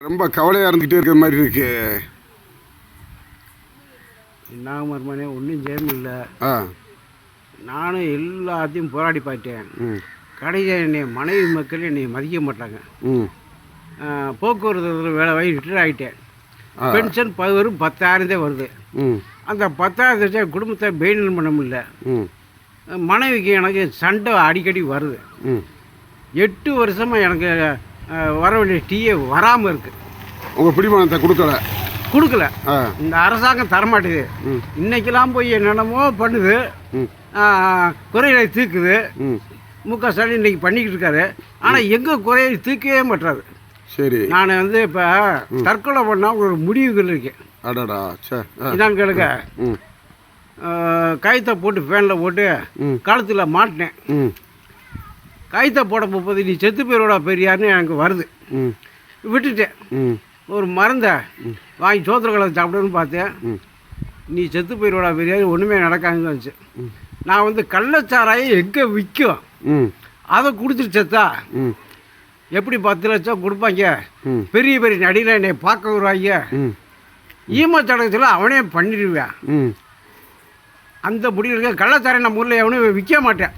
ரொம்ப கவலையாக இருந்துக்கிட்டே இருக்கிற மாதிரி இருக்கு. என்ன மருமனே ஒன்றும் செய்ய முடியல. ஆ நானும் எல்லாத்தையும் போராடி பார்த்தேன். ம் கடைசியாக என்னை மனைவி மக்கள் என்னை மதிக்க மாட்டாங்க. ம் போக்குவரத்து வேலை வாங்கி ரிட்டர் ஆகிட்டேன். பென்ஷன் வெறும் 10,000 தான் வருது. ம் அந்த 10,000 வச்சா குடும்பத்தை மெயின்டைன் பண்ண முடியல. ம் மனைவிக்கு எனக்கு சண்டை அடிக்கடி வருது. ம் 8 வருஷமாக எனக்கு வர வேண்டிய டீயே வராமல் இருக்குது. உங்கள் பிடிமானத்தை கொடுக்கல. ஆ இந்த அரசாங்கம் தரமாட்டேது. ம் இன்றைக்கெல்லாம் போய் என்னென்னமோ பண்ணுது, ம் குறைகளை தீர்க்குது. ம் முக ஸ்டாலின் இன்றைக்கி பண்ணிக்கிட்டு இருக்காரு. ஆனால் எங்கே குறையை தீர்க்கவே மாட்டாரு. சரி, நான் இப்போ தற்கொலை பண்ணால் ஒரு முடிவுகள் இருக்கேன். அடாடா சே என்னான்னு கேளுங்க. ம் கயிற்றை போட்டு ஃபேனில் போட்டு ம் கழுத்தில் மாட்டினேன். ம் கயிற்றை போட போகுது நீ செத்து பேரோட பெரியார்னு எனக்கு வருது. ம் விட்டுட்டேன். ம் ஒரு மருந்தை வாங்கி சோத்திர கலத்தை சாப்பிடணும்னு பார்த்தேன். ம் நீ செத்து போயிடுவா பெரியார், ஒன்றுமே நடக்காதுன்னு வந்துச்சு. நான் கள்ளச்சாராயம் எங்கே விற்கும் ம் அதை குடிச்சிட்டு செத்தா ம் எப்படி 10 லட்சம் கொடுப்பாங்க. ம் பெரிய பெரிய நடிகை என்னை பார்க்க வருவாங்க. ம் ஈமச்சடகத்தில் அவனே பண்ணிடுவேன். ம் அந்த முடிவு கள்ளச்சாராயம் நம்ம ஊரில் எவனும் விற்க மாட்டேன்.